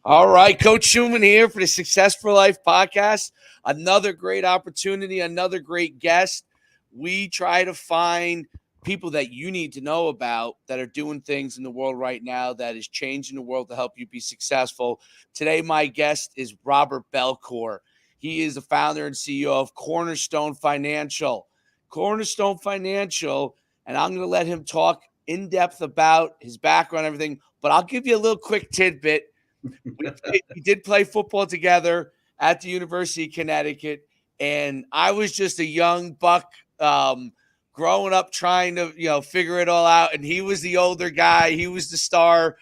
All right, Coach Schuman here for the Success for Life podcast. Another great opportunity, another great guest. We try to find people that you need to know about that are doing things in the world right now that is changing the world to help you be successful. Today, my guest is Robert Belcoure. He is the founder and CEO of Cornerstone Financial. Cornerstone Financial, and I'm going to let him talk in depth about his background and everything, but I'll give you a little quick tidbit. We did play football together at the University of Connecticut, and I was just a young buck growing up trying to figure it all out, and he was the older guy. He was the star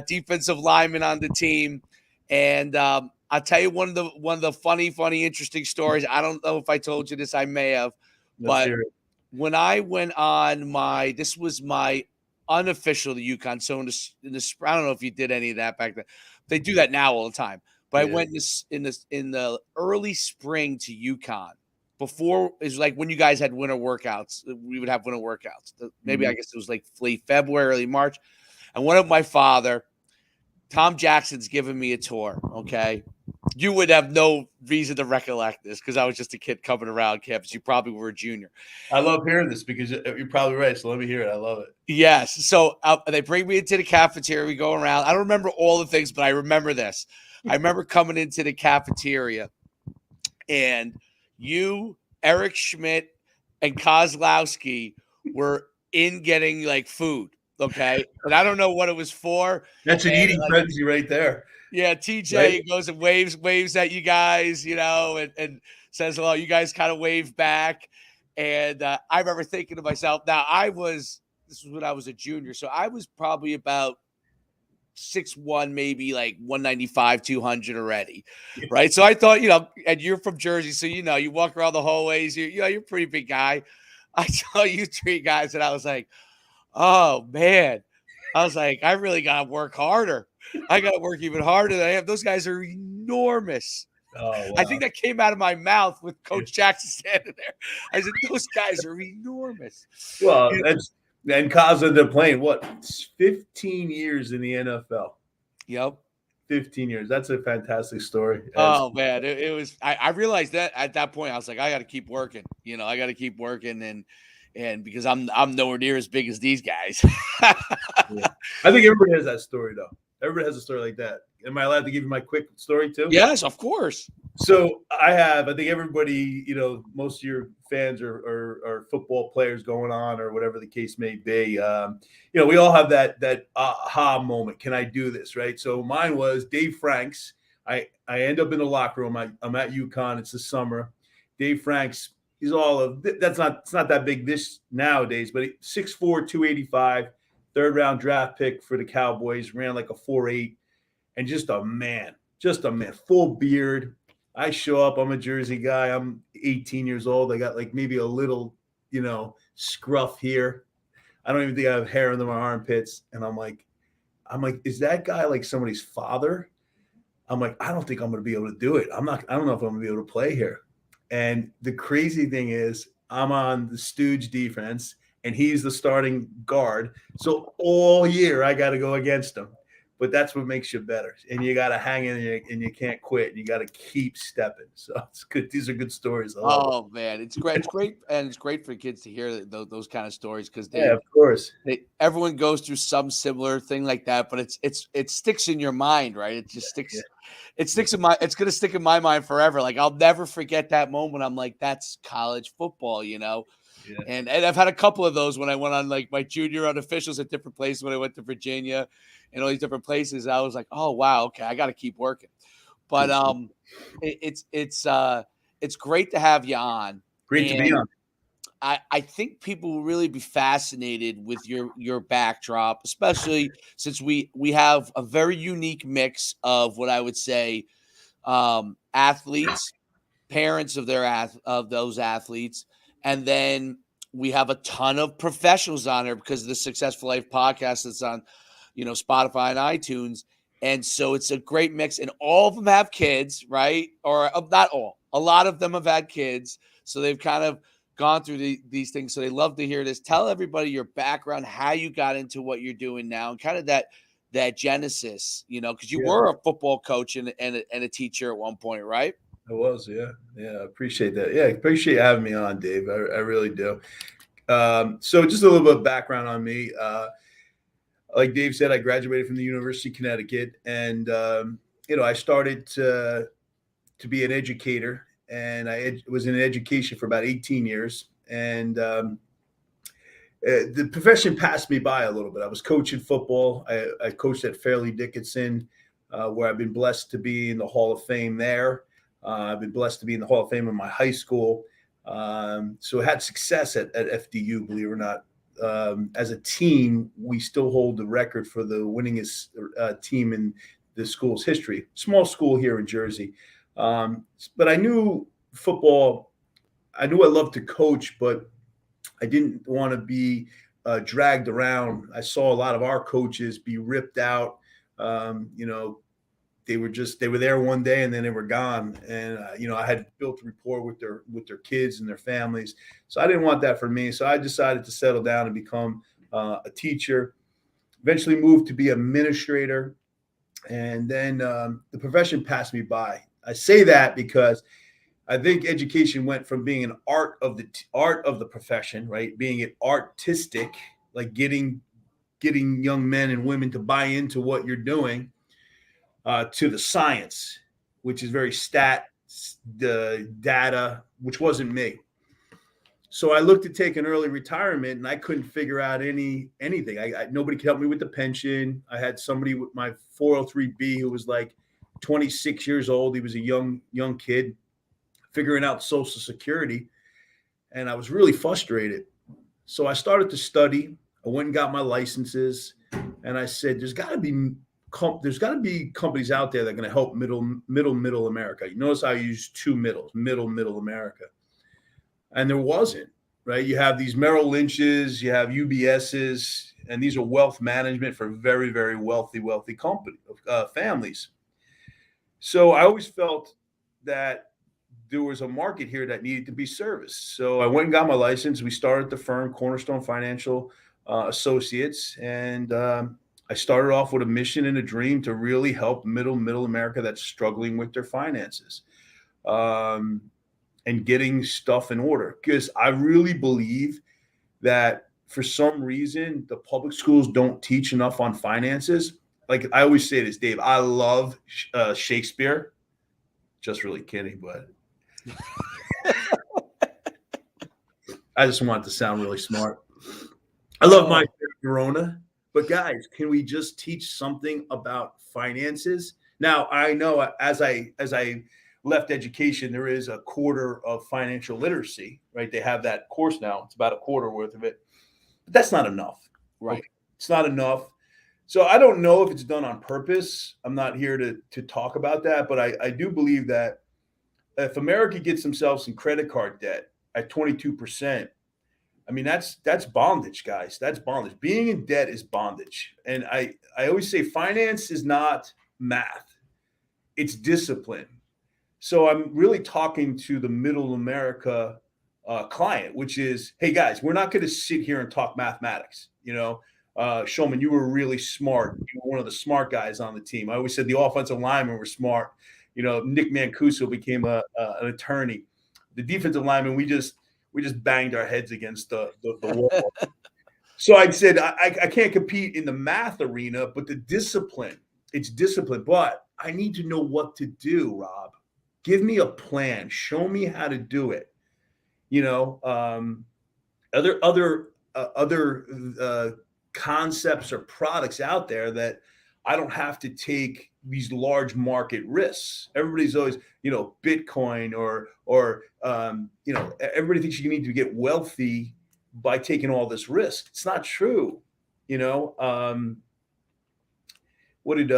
defensive lineman on the team, and I'll tell you one of the funny, interesting stories. I don't know if I told you this. I may have, but when I went on this was my unofficial to UConn. So in the I don't know if you did any of that back then. They do that now all the time. But I went in the early spring to UConn. Before it was like when you guys had winter workouts. We would have winter workouts. Maybe I guess it was like late February, early March. And one of my father, Tom Jackson's giving me a tour. Okay. You would have no reason to recollect this because I was just a kid coming around campus. You probably were a junior. I love hearing this because you're probably right. So let me hear it. I love it. Yes. So they bring me into the cafeteria. We go around. I don't remember all the things, but I remember this. I remember coming into the cafeteria and you, Eric Schmidt, and Kozlowski were in getting like food. Okay. And I don't know what it was for. That's an eating frenzy right there. Yeah, TJ goes and waves at you guys, and says hello. You guys kind of wave back. And I remember thinking to myself, now this was when I was a junior. So I was probably about 6'1", maybe like 195, 200 already. Right. So I thought, and you're from Jersey. So, you walk around the hallways, you're a pretty big guy. I saw you three guys and I was like, oh man, I was like, I really got to work harder. I got to work even harder than I have. Those guys are enormous. Oh, wow. I think that came out of my mouth with Coach Jackson standing there. I said, those guys are enormous. Well, and Kaz ended up playing, 15 years in the NFL. Yep. 15 years. That's a fantastic story. Oh, man. It was – I realized that at that point, I was like, I got to keep working. I got to keep working and because I'm nowhere near as big as these guys. Yeah. I think everybody has that story, though. Everybody has a story like that. Am I allowed to give you my quick story too? Yes, of course. So I think everybody, most of your fans are football players going on or whatever the case may be. We all have that aha moment. Can I do this? Right. So mine was Dave Franks. I end up in the locker room. I'm at UConn. It's the summer. Dave Franks. He's it's not that big this nowadays, but 6'4", 285, third round draft pick for the Cowboys, ran like a 4.8, and just a man, full beard. I show up, I'm a Jersey guy. I'm 18 years old. I got like maybe a little, scruff here. I don't even think I have hair under my armpits. And I'm like, is that guy like somebody's father? I'm like, I don't think I'm going to be able to do it. I don't know if I'm going to be able to play here. And the crazy thing is I'm on the Stooge defense and he's the starting guard. So all year I got to go against him. But that's what makes you better. And you got to hang in and you can't quit. And you got to keep stepping. So it's good. These are good stories. Oh, man. It's great. It's great. And it's great for kids to hear those kind of stories because of course. Everyone goes through some similar thing like that. But it sticks in your mind, right? It just sticks. Yeah. It's going to stick in my mind forever. Like I'll never forget that moment. I'm like, that's college football, Yeah. And I've had a couple of those when I went on like my junior unofficials at different places when I went to Virginia and all these different places. I was like, oh wow, okay, I got to keep working. But it's great to have you on. Great to be on. I think people will really be fascinated with your backdrop, especially since we have a very unique mix of what I would say athletes, parents of those athletes, and then we have a ton of professionals on here because of the Successful Life podcast that's on, Spotify and iTunes. And so it's a great mix. And all of them have kids, right? Or not all. A lot of them have had kids. So they've kind of gone through these things. So they love to hear this. Tell everybody your background, how you got into what you're doing now, and kind of that genesis, because you Yeah. were a football coach and a teacher at one point, right? I was, yeah. Yeah, I appreciate that. Yeah, I appreciate having me on, Dave. I really do. So just a little bit of background on me. Like Dave said, I graduated from the University of Connecticut, and I started to be an educator, and I was in education for about 18 years, and the profession passed me by a little bit. I was coaching football. I coached at Fairleigh Dickinson, where I've been blessed to be in the Hall of Fame there. I've been blessed to be in the Hall of Fame in my high school. So I had success at FDU, believe it or not. As a team, we still hold the record for the winningest team in the school's history. Small school here in Jersey. But I knew football. I knew I loved to coach, but I didn't want to be dragged around. I saw a lot of our coaches be ripped out. They were there one day and then they were gone. And I had built a rapport with their kids and their families. So I didn't want that for me. So I decided to settle down and become a teacher. Eventually moved to be an administrator, and then the profession passed me by. I say that because I think education went from being an art of the profession, right? Being it artistic, like getting young men and women to buy into what you're doing, to the science, which is very the data, which wasn't me. So I looked to take an early retirement, and I couldn't figure out anything. Nobody could help me with the pension. I had somebody with my 403B who was like 26 years old. He was a young kid figuring out Social Security, and I was really frustrated. So I started to study. I went and got my licenses, and I said, "There's got to be companies out there that are going to help middle America." You notice I use two middle America, and there wasn't. Right? You have these Merrill Lynch's, you have UBS's, and these are wealth management for very, very wealthy families. So I always felt that there was a market here that needed to be serviced. So I went and got my license. We started the firm Cornerstone Financial Associates, and I started off with a mission and a dream to really help middle America that's struggling with their finances, and getting stuff in order. Because I really believe that for some reason the public schools don't teach enough on finances. Like I always say this, Dave, I love Shakespeare. Just really kidding, but I just want it to sound really smart. I love my Verona, but guys, can we just teach something about finances? Now, I know as I left education, there is a quarter of financial literacy, right? They have that course now. It's about a quarter worth of it, but that's not enough. Right. Okay? It's not enough. So I don't know if it's done on purpose. I'm not here to talk about that, but I do believe that if America gets themselves in credit card debt at 22%, I mean, that's bondage, guys. That's bondage. Being in debt is bondage. And I always say finance is not math. It's discipline. So I'm really talking to the middle America client, which is, hey, guys, we're not going to sit here and talk mathematics. Schuman, you were really smart. You were one of the smart guys on the team. I always said the offensive linemen were smart. Nick Mancuso became an attorney. The defensive linemen, we just banged our heads against the wall. So I said, I can't compete in the math arena, but the discipline, it's discipline. But I need to know what to do, Rob. Give me a plan. Show me how to do it. Other concepts or products out there that I don't have to take these large market risks. Everybody's always, Bitcoin or everybody thinks you need to get wealthy by taking all this risk. It's not true. What did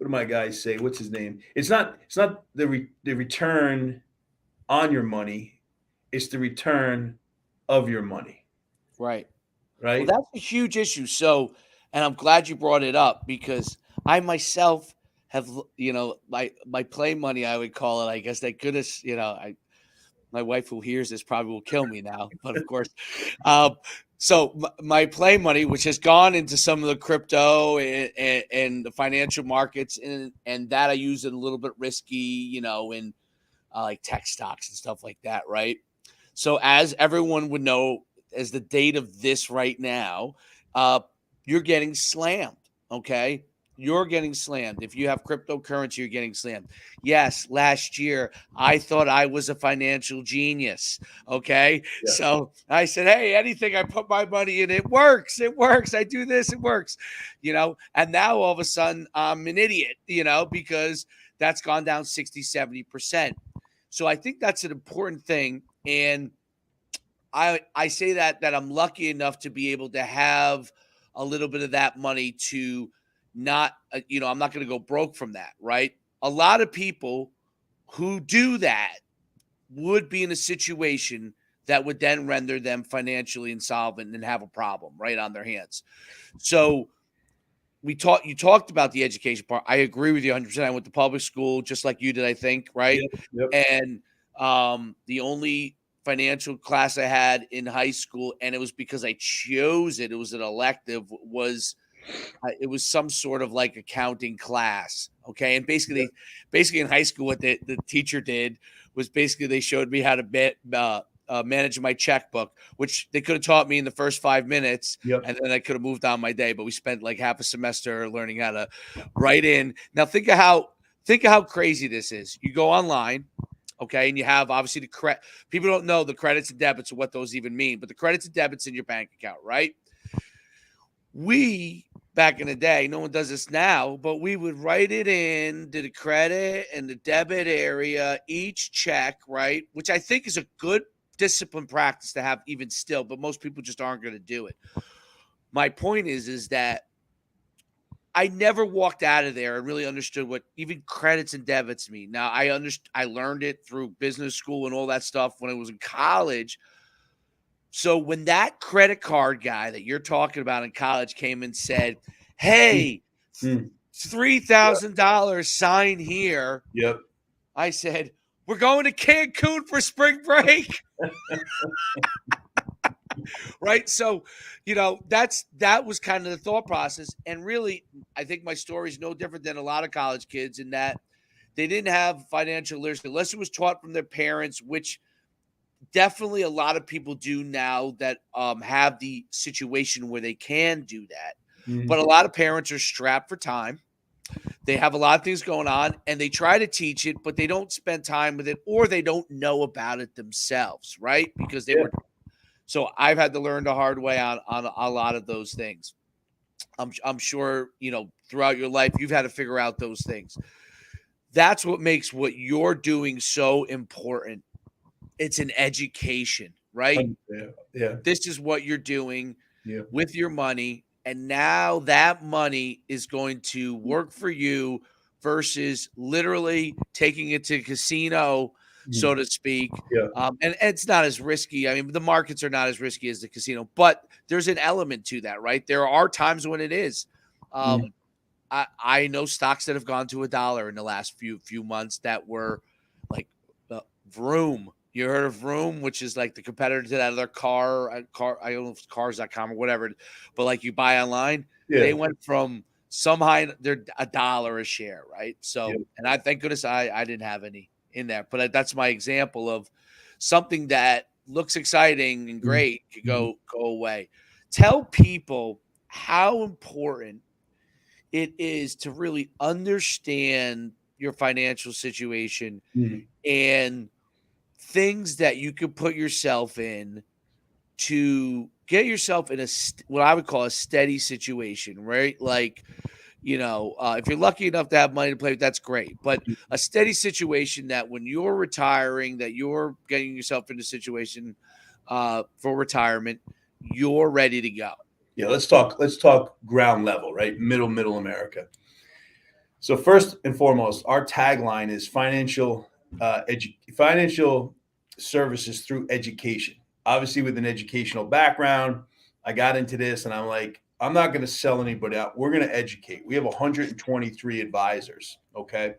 my guys say? What's his name? It's not the return on your money. It's the return of your money. Right. Right. Well, that's a huge issue. So, and I'm glad you brought it up because I myself have, my play money, I would call it. I guess thank goodness, my wife who hears this probably will kill me now, but of course. So my play money, which has gone into some of the crypto and the financial markets, and that I use it a little bit risky, in like tech stocks and stuff like that, right? So as everyone would know, as the date of this right now, you're getting slammed, okay? You're getting slammed. If you have cryptocurrency, you're getting slammed. Yes, last year I thought I was a financial genius. Okay. Yeah. So I said, hey, anything I put my money in, it works. It works. I do this, it works. And now all of a sudden I'm an idiot, because that's gone down 60, 70%. So I think that's an important thing. And I say that I'm lucky enough to be able to have a little bit of that money to not, I'm not going to go broke from that, right? A lot of people who do that would be in a situation that would then render them financially insolvent and have a problem right on their hands. So you talked about the education part. I agree with you 100%. I went to public school just like you did, I think, right? Yep. And the only financial class I had in high school, and it was because I chose it. It was an elective. It was some sort of like accounting class. Okay, and basically in high school, what the teacher did was basically they showed me how to manage my checkbook, which they could have taught me in the first 5 minutes, and then I could have moved on my day. But we spent like half a semester learning how to write in. Now think of how crazy this is. You go online. Okay. And you have obviously the credit. People don't know the credits and debits and what those even mean, but the credits and debits in your bank account, right? Back in the day, no one does this now, but we would write it in to the credit and the debit area, each check, right? Which I think is a good discipline practice to have even still, but most people just aren't going to do it. My point is that I never walked out of there and really understood what even credits and debits mean. Now I learned it through business school and all that stuff when I was in college. So when that credit card guy that you're talking about in college came and said, hey, $3,000 sign here. Yep. I said, we're going to Cancun for spring break. Right. So, that was kind of the thought process. And really, I think my story is no different than a lot of college kids in that they didn't have financial literacy unless it was taught from their parents, which definitely a lot of people do now that have the situation where they can do that. But a lot of parents are strapped for time. They have a lot of things going on and they try to teach it, but they don't spend time with it or they don't know about it themselves, right? Because they were. So I've had to learn the hard way on a lot of those things. I'm sure, throughout your life, you've had to figure out those things. That's what makes what you're doing so important. It's an education, right? Yeah. This is what you're doing with your money. And now that money is going to work for you versus literally taking it to a casino, so to speak. And it's not as risky. I mean, the markets are not as risky as the casino, but there's an element to that, right? There are times when it is. I know stocks that have gone to $1 in the last few months that were like Vroom. You heard of Vroom, which is like the competitor to that other car. I don't know if it's cars.com or whatever, but like you buy online, they went from some high, they're $1 a share, right? So, and I thank goodness I didn't have any in there, but that's my example of something that looks exciting and great could go away. Tell people how important it is to really understand your financial situation and things that you could put yourself in to get yourself in what I would call a steady situation, right? Like, if you're lucky enough to have money to play with, that's great. But a steady situation that when you're retiring, that you're getting yourself in a situation for retirement, you're ready to go. Yeah, let's talk ground level, right? Middle America. So first and foremost, our tagline is financial services through education. Obviously, with an educational background, I got into this and I'm like, I'm not going to sell anybody out. We're going to educate. We have 123 advisors. Okay.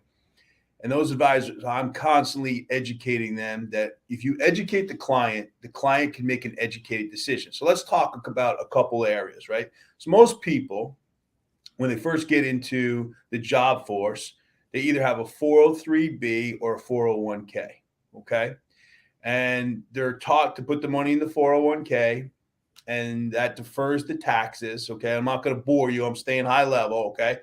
And those advisors, I'm constantly educating them that if you educate the client can make an educated decision. So let's talk about a couple areas, right? So most people, when they first get into the job force, they either have a 403B or a 401k, okay? And they're taught to put the money in the 401k, and that defers the taxes, okay? I'm not going to bore you. I'm staying high level, okay?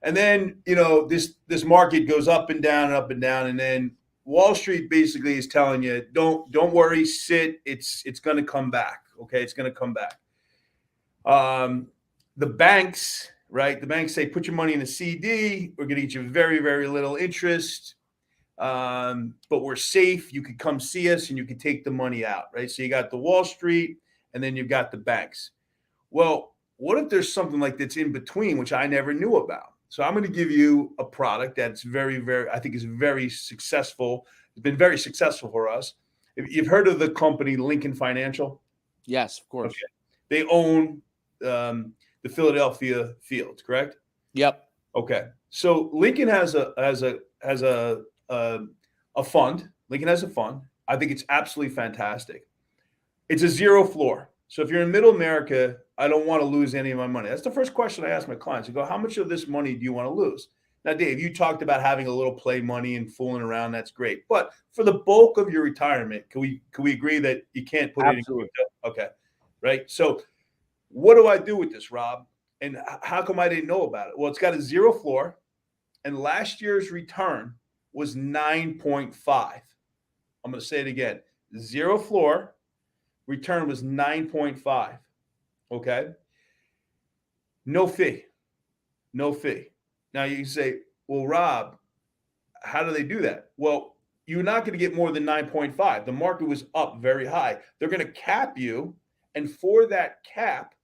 And then, this market goes up and down and up and down, and then Wall Street basically is telling you, don't worry, sit. It's going to come back, okay? It's going to come back. The banks, right? The banks say, put your money in a CD. We're going to get you very, very little interest, but we're safe. You could come see us, and you can take the money out, right? So you got the Wall Street, and then you've got the banks. Well, what if there's something like that's in between, which I never knew about? So I'm going to give you a product that's very, very, I think is very successful. It's been very successful for us. If you've heard of the company Lincoln Financial? Yes, of course. Okay. They own the Philadelphia Fields, correct? Yep. Okay. So Lincoln has a fund. Lincoln has a fund. I think it's absolutely fantastic. It's a zero floor. So if you're in middle America, I don't want to lose any of my money. That's the first question I ask my clients. I go, how much of this money do you want to lose? Now, Dave, you talked about having a little play money and fooling around. That's great. But for the bulk of your retirement, can we agree that you can't put Absolutely. it in crypto? Okay. Right. So what do I do with this, Rob? And how come I didn't know about it? Well, it's got a zero floor, and last year's return was 9.5. I'm going to say it again. Zero floor. Return was 9.5. Okay. No fee. No fee. Now you say, well, Rob, how do they do that? Well, you're not going to get more than 9.5. The market was up very high. They're going to cap you. And for that cap,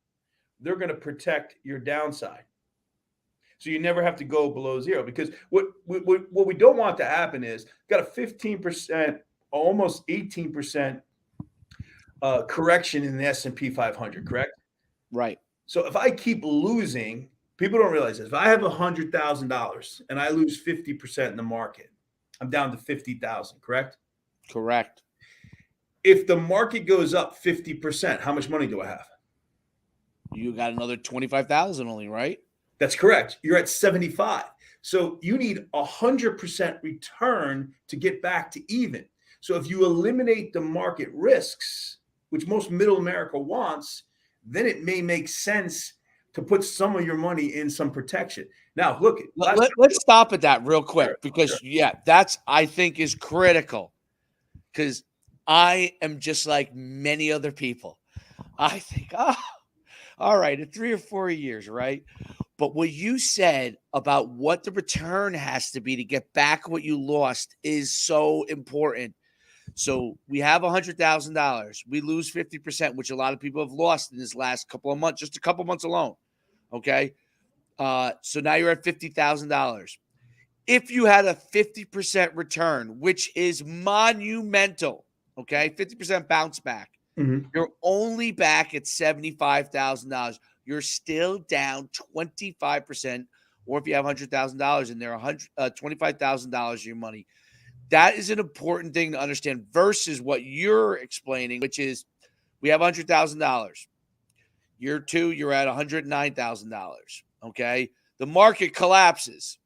they're going to protect your downside. So you never have to go below zero, because what we don't want to happen is got a 15%, almost 18% correction in the S&P 500, correct? Right. So if I keep losing, people don't realize this. If I have $100,000 and I lose 50% in the market, I'm down to 50,000, correct? Correct. If the market goes up 50%, how much money do I have? You got another 25,000 only, right? That's correct. You're at 75. So you need 100% return to get back to even. So if you eliminate the market risks, which most middle America wants, then it may make sense to put some of your money in some protection. Now, look, let's stop at that real quick, because that's, I think, is critical, because I am just like many other people. I think, all right, in 3 or 4 years, right? But what you said about what the return has to be to get back what you lost is so important. So we have $100,000. We lose 50%, which a lot of people have lost in this last couple of months, just a couple of months alone. Okay. So now you're at $50,000. If you had a 50% return, which is monumental, okay, 50% bounce back, you're only back at $75,000. You're still down 25%. Or if you have $100,000 in there, $25,000 of your money. That is an important thing to understand versus what you're explaining, which is we have $100,000. Year 2, you're at $109,000. Okay. The market collapses.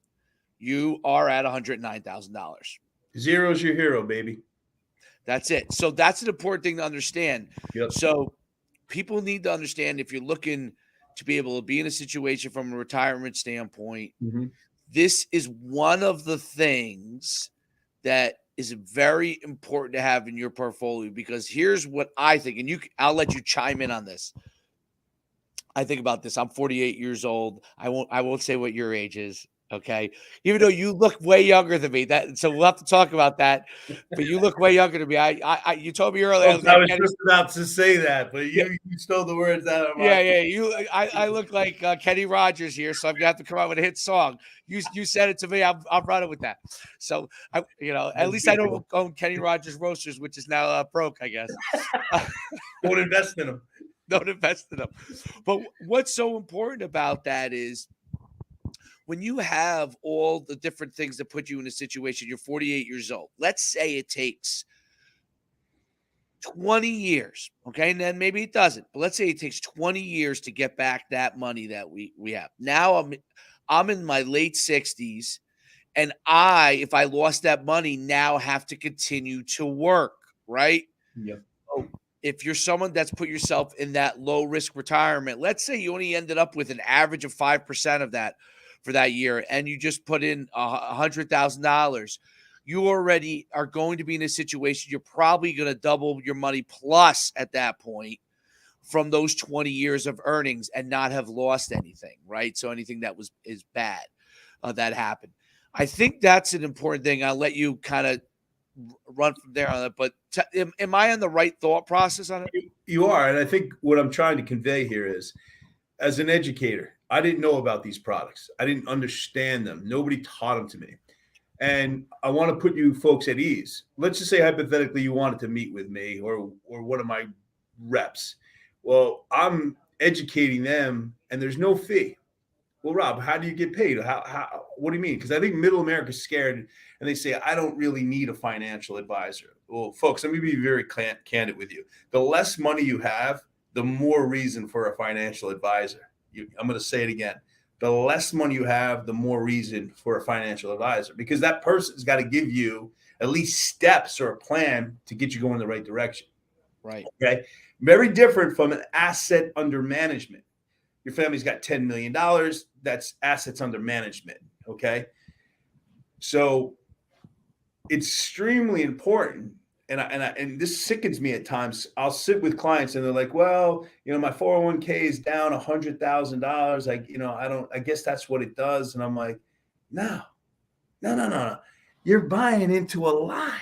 You are at $109,000. Zero's your hero, baby. That's it. So that's an important thing to understand. Yep. So people need to understand, if you're looking to be able to be in a situation from a retirement standpoint, this is one of the things that is very important to have in your portfolio, because here's what I think, and I'll let you chime in on this. I think about this. I'm 48 years old. I won't say what your age is. Okay. Even though you look way younger than me, so we'll have to talk about that, but you look way younger than me. You told me earlier. I was just about to say that, but you stole the words out of my mouth. Yeah. I look like Kenny Rogers here, so I'm gonna have to come out with a hit song. You said it to me. I'm running with that. So at least I don't own Kenny Rogers Roasters, which is now broke, I guess. Don't invest in them. Don't invest in them. But what's so important about that is when you have all the different things that put you in a situation, you're 48 years old. Let's say it takes 20 years, okay? And then maybe it doesn't, but let's say it takes 20 years to get back that money that we have. Now I'm in my late 60s, and if I lost that money, now have to continue to work, right? Yeah. So if you're someone that's put yourself in that low risk retirement, let's say you only ended up with an average of 5% of that for that year, and you just put in $100,000, you already are going to be in a situation you're probably going to double your money plus at that point from those 20 years of earnings and not have lost anything, right? So anything that is bad that happened. I think that's an important thing. I'll let you kind of run from there on it. But am I on the right thought process on it? You are. And I think what I'm trying to convey here is, as an educator, I didn't know about these products. I didn't understand them. Nobody taught them to me. And I want to put you folks at ease. Let's just say hypothetically you wanted to meet with me or one of my reps. Well, I'm educating them and there's no fee. Well, Rob, how do you get paid? What do you mean? Because I think middle America's scared and they say, I don't really need a financial advisor. Well, folks, let me be very candid with you. The less money you have, the more reason for a financial advisor. I'm going to say it again. The less money you have, the more reason for a financial advisor, because that person's got to give you at least steps or a plan to get you going in the right direction. Right. Okay. Very different from an asset under management. Your family's got $10 million. That's assets under management. Okay. So it's extremely important. And this sickens me at times. I'll sit with clients and they're like, well, my 401k is down $100,000. I guess that's what it does. And I'm like, no. You're buying into a lie.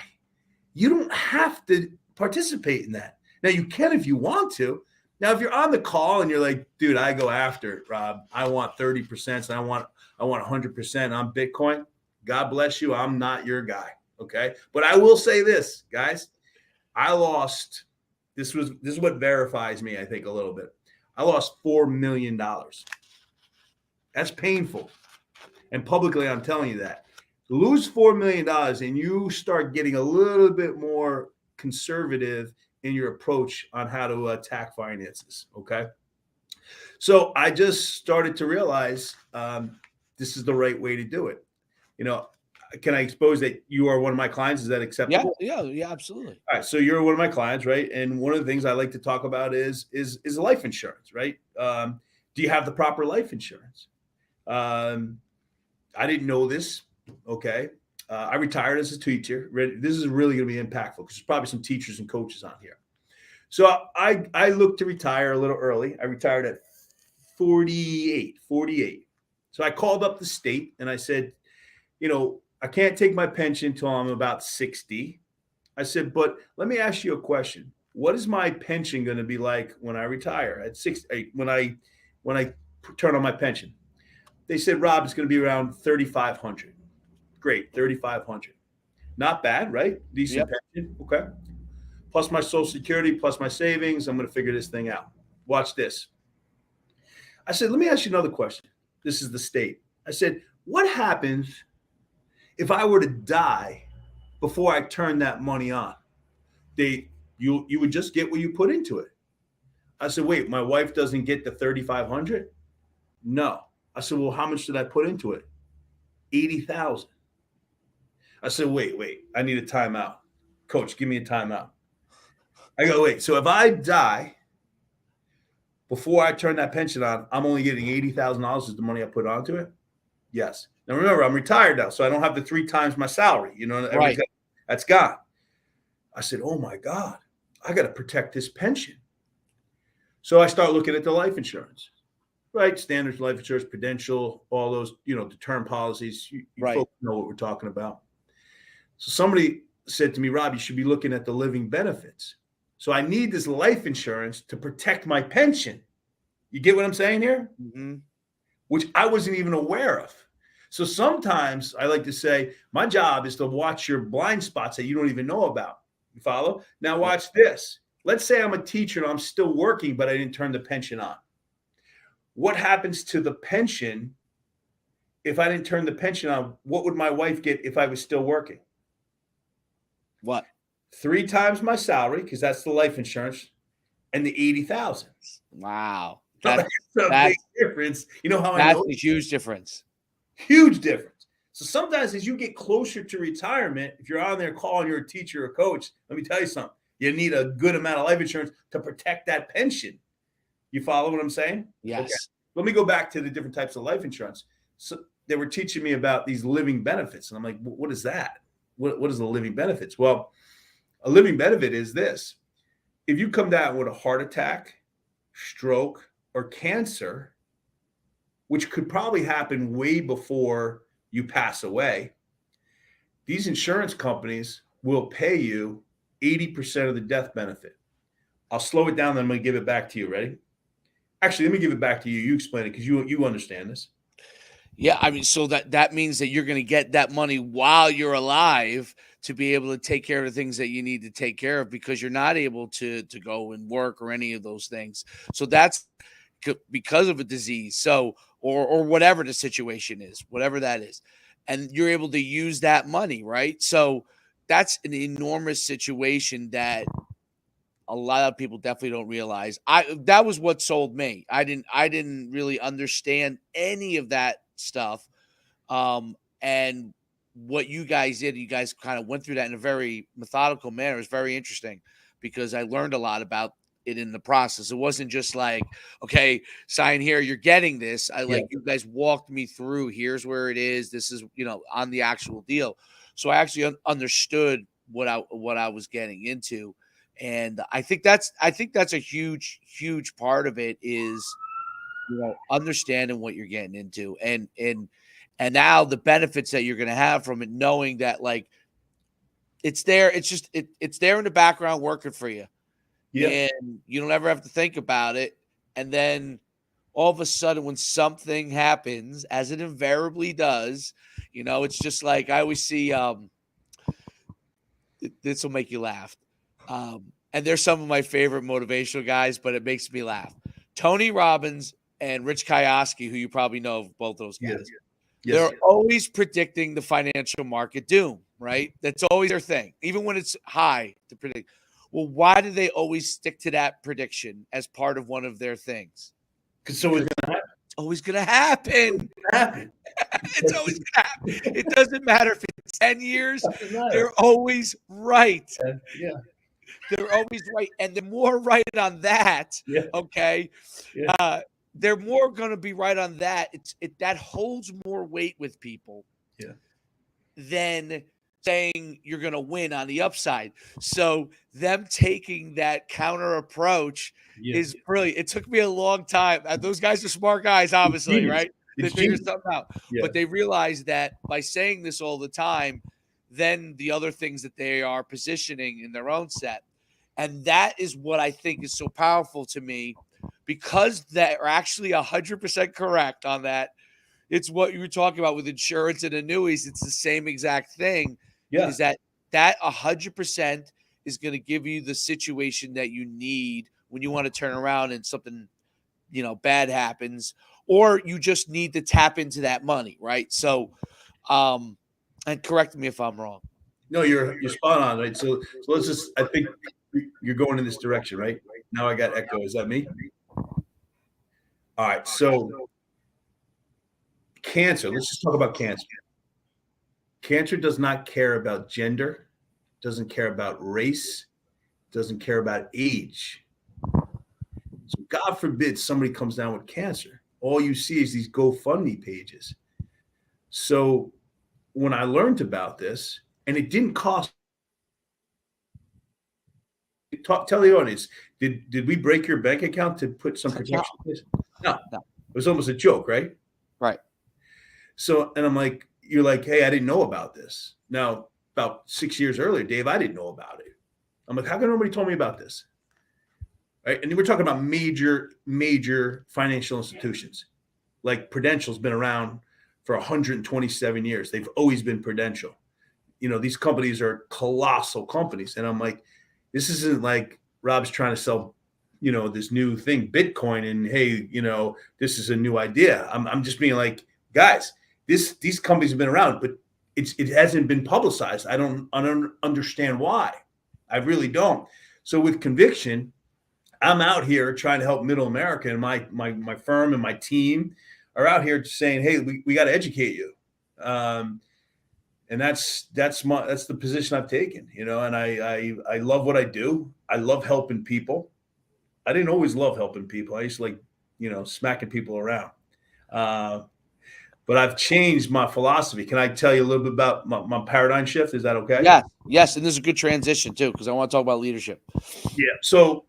You don't have to participate in that. Now you can if you want to. Now, if you're on the call and you're like, dude, I go after it, Rob. I want 30%. And I want 100% on Bitcoin. God bless you. I'm not your guy. Okay. But I will say this, guys, I lost, this is what verifies me, I think, a little bit. I lost $4 million. That's painful. And publicly, I'm telling you that. Lose $4 million and you start getting a little bit more conservative in your approach on how to attack finances. Okay. So I just started to realize this is the right way to do it. Can I expose that you are one of my clients? Is that acceptable? Yeah, absolutely. All right. So you're one of my clients, right? And one of the things I like to talk about is life insurance, right? Do you have the proper life insurance? I didn't know this. Okay. I retired as a teacher. This is really going to be impactful because there's probably some teachers and coaches on here. So I looked to retire a little early. I retired at 48. So I called up the state and I said, I can't take my pension till I'm about 60. I said, but let me ask you a question. What is my pension going to be like when I retire at 60, when I turn on my pension? They said, Rob, it's going to be around 3,500. Great. 3,500. Not bad, right? Decent pension. Okay. Plus my Social Security, plus my savings. I'm going to figure this thing out. Watch this. I said, let me ask you another question. This is the state. I said, what happens if I were to die before I turn that money on? You would just get what you put into it. I said, wait, my wife doesn't get the 3,500? No. I said, well, how much did I put into it? 80,000. I said, wait, I need a timeout. Coach, give me a timeout. I go, wait, so if I die before I turn that pension on, I'm only getting $80,000 is the money I put onto it? Yes. Now remember, I'm retired now, so I don't have the 3 times my salary. Right. That's gone. I said, oh my God, I got to protect this pension. So I start looking at the life insurance, right? Standard life insurance, Prudential, all those, the term policies. You folks know what we're talking about. So somebody said to me, Rob, you should be looking at the living benefits. So I need this life insurance to protect my pension. You get what I'm saying here? Mm-hmm. Which I wasn't even aware of. So sometimes I like to say, my job is to watch your blind spots that you don't even know about. You follow? Now watch this. Let's say I'm a teacher and I'm still working, but I didn't turn the pension on. What happens to the pension if I didn't turn the pension on, what would my wife get if I was still working? What? 3 times my salary, because that's the life insurance, and the 80,000. Wow. That's a big difference. You know how I know? That's a huge difference. Huge difference. So sometimes as you get closer to retirement, if you're on there calling you're a teacher or coach, let me tell you something. You need a good amount of life insurance to protect that pension. You follow what I'm saying? Yes. Okay. Let me go back to the different types of life insurance. So they were teaching me about these living benefits. And I'm like, what is that? What is the living benefits? Well, a living benefit is this. If you come down with a heart attack, stroke, or cancer, which could probably happen way before you pass away, these insurance companies will pay you 80% of the death benefit. I'll slow it down, then I'm going to give it back to you. Ready? Actually, let me give it back to you. You explain it because you understand this. Yeah, I mean, so that means that you're going to get that money while you're alive to be able to take care of the things that you need to take care of because you're not able to go and work or any of those things. So that's because of a disease. So or whatever the situation is, whatever that is. And you're able to use that money, right? So that's an enormous situation that a lot of people definitely don't realize. That was what sold me. I didn't really understand any of that stuff. And what you guys did, you guys kind of went through that in a very methodical manner. It's very interesting because I learned a lot about it in the process. It wasn't just like, okay, sign here, you're getting this. You guys walked me through. Here's where it is. This is, on the actual deal. So I actually understood what I was getting into. And I think that's a huge part of it is, understanding what you're getting into and now the benefits that you're going to have from it, knowing that like it's there. It's just, it's there in the background working for you. Yeah. And you don't ever have to think about it. And then all of a sudden when something happens, as it invariably does, it's just like I always see, this will make you laugh. And they're some of my favorite motivational guys, but it makes me laugh. Tony Robbins and Rich Kiyosaki, who you probably know of both those guys. They're always predicting the financial market doom, right? That's always their thing, even when it's high to predict. Well, why do they always stick to that prediction as part of one of their things? Because it's always going to happen. It's always going to happen. It's always going to happen. It doesn't matter if it's 10 years. They're always right. Yeah. They're always right. And the more right on that, okay, they're more going to be right on that. That holds more weight with people than saying you're going to win on the upside. So them taking that counter approach is brilliant. It took me a long time. Those guys are smart guys, obviously, right? They figure something out. But they realize that by saying this all the time, then the other things that they are positioning in their own set. And that is what I think is so powerful to me, because they're actually 100% correct on that. It's what you were talking about with insurance and annuities. It's the same exact thing. Is that 100% is going to give you the situation that you need when you want to turn around and something, bad happens, or you just need to tap into that money, right? So, and correct me if I'm wrong. No, you're spot on, right? So let's just, I think you're going in this direction, right? Now I got echo. Is that me? All right. So cancer, let's just talk about cancer. Cancer does not care about gender, doesn't care about race, doesn't care about age. So God forbid somebody comes down with cancer. All you see is these GoFundMe pages. So when I learned about this, and it didn't cost, tell the audience, did we break your bank account to put some protection in place? No. It was almost a joke, right? Right. So, and I'm like, you're like, hey, I didn't know about this. Now, about 6 years earlier, Dave, I didn't know about it. I'm like, how come nobody told me about this? Right. And we're talking about major financial institutions. Like Prudential's been around for 127 years. They've always been Prudential. These companies are colossal companies. And I'm like, this isn't like Rob's trying to sell, this new thing, Bitcoin, and hey, this is a new idea. I'm just being like, guys, these companies have been around, but it hasn't been publicized. I don't understand why. I really don't. So with conviction, I'm out here trying to help Middle America, and my firm and my team are out here saying, hey, we got to educate you. And that's the position I've taken, and I love what I do. I love helping people. I didn't always love helping people. I used to like, smacking people around. But I've changed my philosophy. Can I tell you a little bit about my paradigm shift? Is that okay? Yes. And this is a good transition too, because I want to talk about leadership. Yeah. So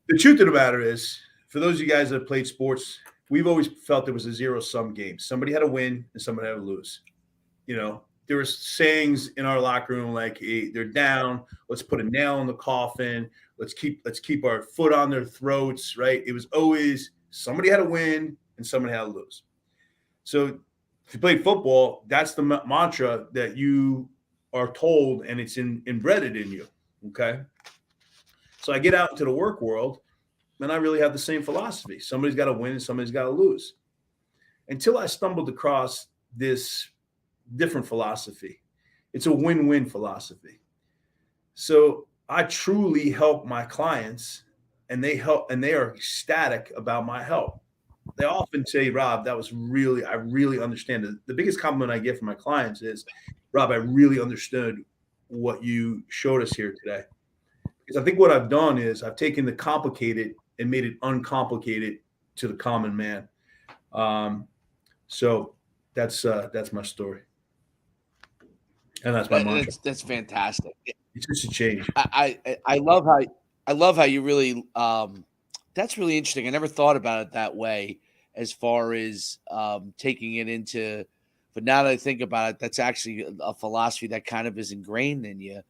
the truth of the matter is, for those of you guys that have played sports, we've always felt there was a zero-sum game. Somebody had to win and somebody had to lose. There were sayings in our locker room like, hey, they're down. Let's put a nail in the coffin. Let's keep our foot on their throats, right? It was always somebody had to win and somebody had to lose. So if you played football, that's the mantra that you are told, and it's embedded in you, okay? So I get out into the work world, and I really have the same philosophy. Somebody's got to win and somebody's got to lose. Until I stumbled across this different philosophy. It's a win-win philosophy. So I truly help my clients, and they are ecstatic about my help. They often say, Rob, I really understand it. The biggest compliment I get from my clients is, Rob, I really understood what you showed us here today. Because I think what I've done is I've taken the complicated and made it uncomplicated to the common man. So that's my story. And that's my mantra. That's fantastic. It's just a change. I love how you really that's really interesting. I never thought about it that way, as far as taking it into, but now that I think about it, that's actually a philosophy that kind of is ingrained in you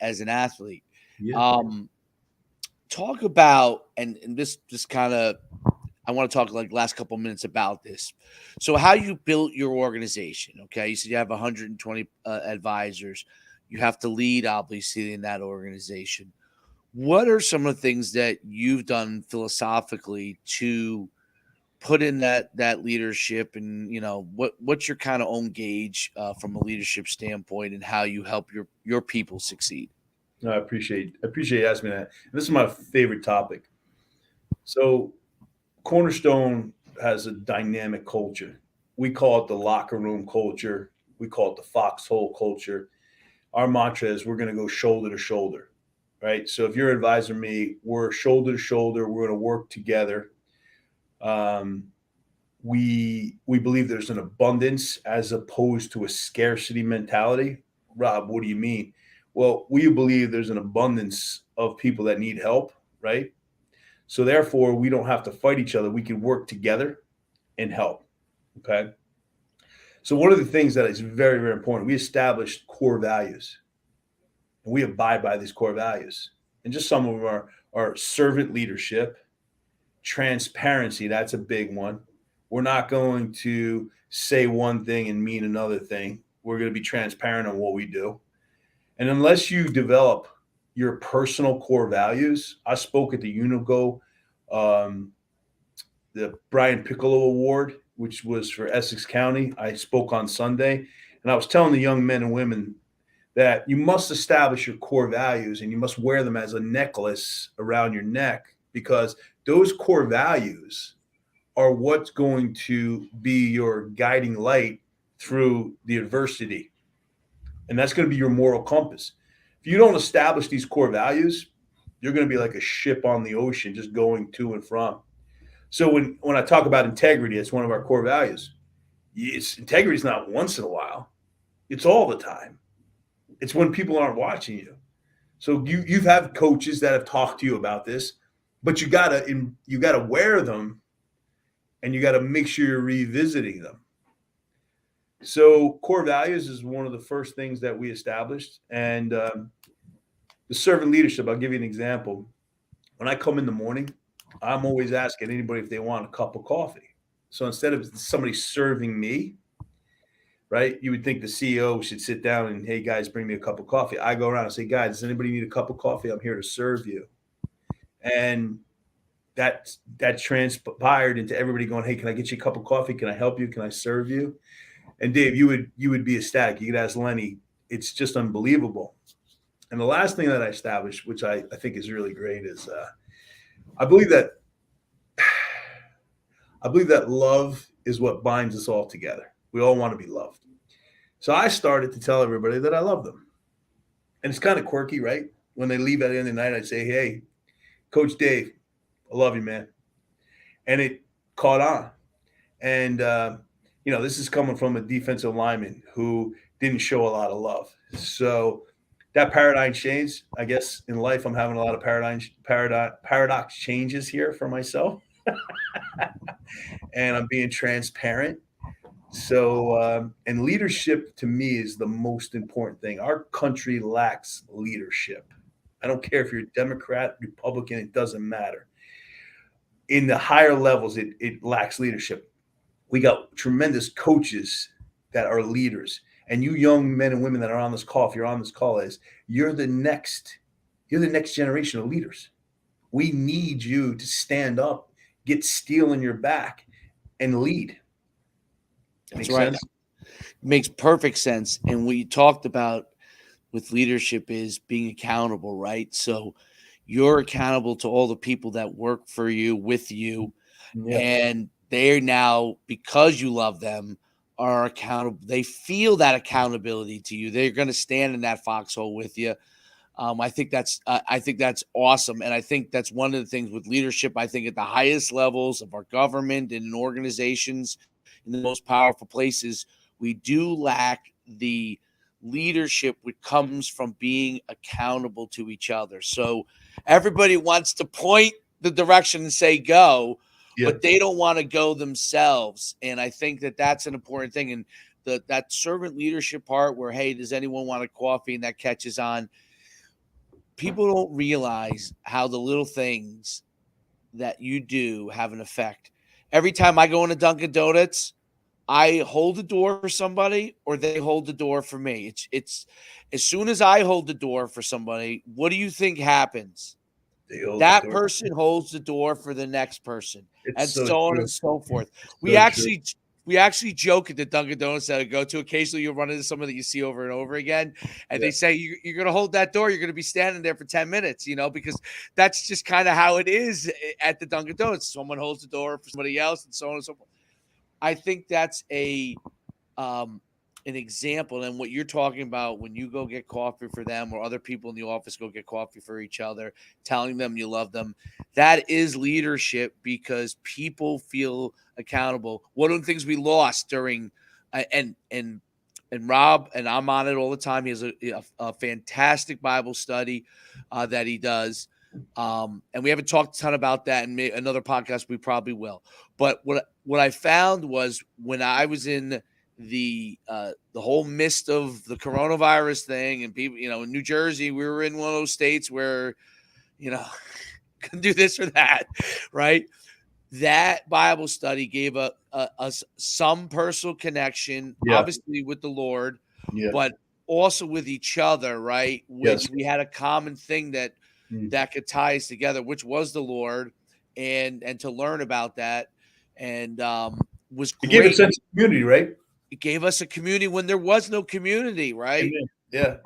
as an athlete. Yeah. Talk about, and this kind of, I want to talk like last couple of minutes about this. So how you built your organization, okay? You said you have 120 advisors. You have to lead, obviously, in that organization. What are some of the things that you've done philosophically to put in that leadership, and what's your kind of own gauge from a leadership standpoint, and how you help your people succeed? No, I appreciate you asking me that. This is my favorite topic. So Cornerstone has a dynamic culture. We call it the locker room culture. We call it the foxhole culture. Our mantra is we're going to go shoulder to shoulder, right? So if you're advising me, we're shoulder to shoulder. We're going to work together. We believe there's an abundance as opposed to a scarcity mentality. Rob, what do you mean? Well, we believe there's an abundance of people that need help, right? So therefore, we don't have to fight each other. We can work together and help, okay? So one of the things that is very, very important, we established core values, and we abide by these core values. And just some of them are servant leadership, transparency, that's a big one. We're not going to say one thing and mean another thing. We're going to be transparent on what we do. And unless you develop your personal core values, I spoke at the Unigo, the Brian Piccolo Award, which was for Essex County. I spoke on Sunday, and I was telling the young men and women that you must establish your core values, and you must wear them as a necklace around your neck, because those core values are what's going to be your guiding light through the adversity. And that's going to be your moral compass. If you don't establish these core values, you're going to be like a ship on the ocean, just going to and from. So when I talk about integrity, it's one of our core values. Integrity is not once in a while. It's all the time. It's when people aren't watching you. So you've had coaches that have talked to you about this, but you gotta wear them, and you got to make sure you're revisiting them. So core values is one of the first things that we established. And the servant leadership, I'll give you an example. When I come in the morning, I'm always asking anybody if they want a cup of coffee. So instead of somebody serving me, right, you would think the CEO should sit down and, hey, guys, bring me a cup of coffee. I go around and say, guys, does anybody need a cup of coffee? I'm here to serve you. And that transpired into everybody going, hey, can I get you a cup of coffee? Can I help you? Can I serve you? And Dave, you would be ecstatic. You could ask Lenny. It's just unbelievable. And the last thing that I established, which I think is really great, is I believe that love is what binds us all together. We all want to be loved. So I started to tell everybody that I love them. And it's kind of quirky, right? When they leave at the end of the night, I'd say, hey, Coach Dave, I love you, man. And it caught on. And, this is coming from a defensive lineman who didn't show a lot of love. So that paradigm change, I guess, in life, I'm having a lot of paradox changes here for myself. And I'm being transparent. So, and leadership to me is the most important thing. Our country lacks leadership. I don't care if you're a Democrat, Republican, it doesn't matter. In the higher levels, it lacks leadership. We got tremendous coaches that are leaders. And you young men and women that are on this call, if you're on this call, you're the next generation of leaders. We need you to stand up, get steel in your back, and lead. That's right. Sense? Makes perfect sense. And what you talked about with leadership is being accountable, right? So you're accountable to all the people that work for you, with you, and they're now, because you love them, are accountable. They feel that accountability to you. They're going to stand in that foxhole with you. I think that's awesome. And I think that's one of the things with leadership. I think at the highest levels of our government and in organizations, in the most powerful places, we do lack the leadership which comes from being accountable to each other. So everybody wants to point the direction and say go, but they don't want to go themselves. And I think that that's an important thing. And that servant leadership part where, hey, does anyone want a coffee? And that catches on. People don't realize how the little things that you do have an effect. Every time I go into Dunkin' Donuts, I hold the door for somebody or they hold the door for me. It's as soon as I hold the door for somebody, what do you think happens? That person holds the door for the next person, and so on and so forth. We actually joke at the Dunkin' Donuts that I go to. Occasionally, you'll run into someone that you see over and over again, and they say you're going to hold that door. You're going to be standing there for 10 minutes, because that's just kind of how it is at the Dunkin' Donuts. Someone holds the door for somebody else, and so on and so forth. I think that's an example, and what you're talking about when you go get coffee for them or other people in the office go get coffee for each other, telling them you love them, that is leadership because people feel accountable. One of the things we lost during and Rob, and I'm on it all the time, he has a fantastic Bible study that he does. And we haven't talked a ton about that in another podcast. We probably will. But what I found was when I was in the whole mist of the coronavirus thing, and people, in New Jersey, we were in one of those states where, can do this or that, right? That Bible study gave us some personal connection, obviously with the Lord, but also with each other, right? Which we had a common thing that could tie us together, which was the Lord, and to learn about that, and was great. It gave a sense of community, right? It gave us a community when there was no community, right? Yeah,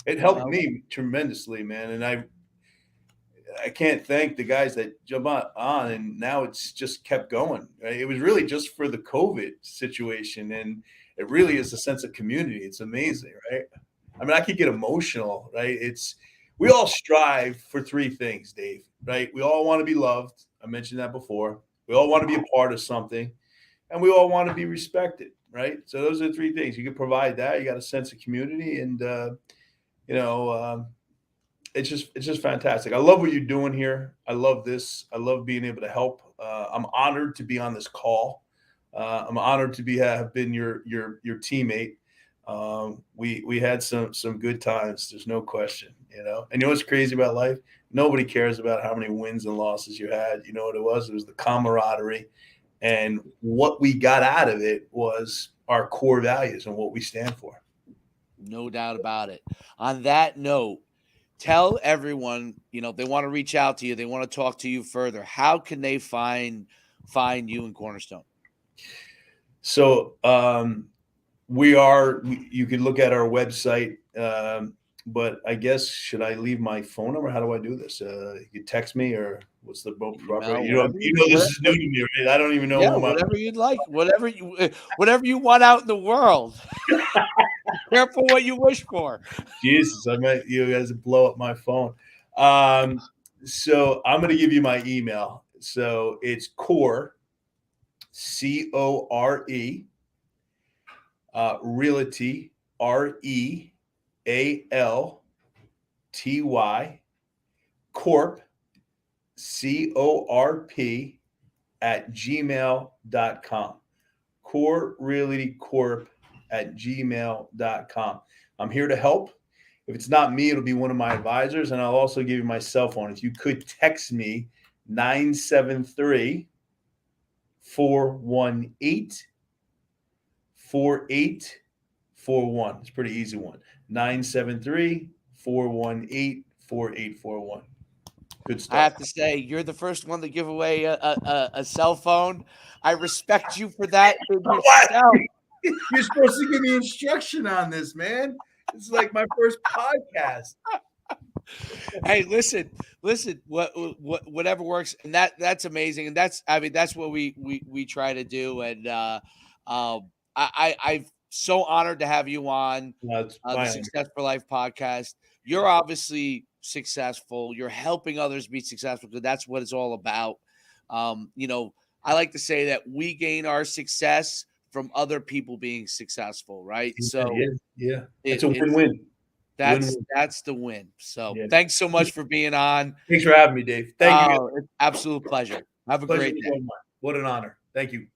it helped me tremendously, man, and I can't thank the guys that jump on, and now it's just kept going. Right? It was really just for the COVID situation, and it really is a sense of community. It's amazing, right? I mean, I could get emotional, right? We all strive for three things, Dave, right? We all want to be loved. I mentioned that before. We all want to be a part of something, and we all want to be respected, right? So those are the three things. You can provide that. You got a sense of community, and it's just fantastic. I love what you're doing here. I love this. I love being able to help. I'm honored to be on this call. I'm honored to have been your teammate. We had some good times. There's no question, And you know what's crazy about life? Nobody cares about how many wins and losses you had. You know what it was? It was the camaraderie. And what we got out of it was our core values and what we stand for. No doubt about it. On that note, tell everyone, if they want to reach out to you, they want to talk to you further. How can they find you in Cornerstone? So you can look at our website, but I guess, should I leave my phone number? How do I do this? You can text me, or what's the proper? This is new to me, right? I don't even know. Yeah, whatever you'd like, whatever you want out in the world. Careful what you wish for. Jesus, I might you guys blow up my phone. So I'm going to give you my email. So it's Core, CORE, Realty, REALTY, Corp, CORP @gmail.com. Core Realty Corp @gmail.com. I'm here to help. If it's not me, it'll be one of my advisors, and I'll also give you my cell phone. If you could text me, 973-418-4841. It's a pretty easy one. 973-418-4841. Good stuff. I have to say, you're the first one to give away a cell phone. I respect you for that. Yourself. You're supposed to give me instruction on this, man. It's like my first podcast. Hey, listen. Whatever works, and that's amazing, and that's what we try to do. And I'm so honored to have you on the Success for Life podcast. You're obviously successful. You're helping others be successful, because that's what it's all about. I like to say that we gain our success from other people being successful, right? So yeah. It's a win-win. That's the win. So thanks so much for being on. Thanks for having me, Dave. Thank you. It's absolute pleasure. Have a great day. What an honor. Thank you.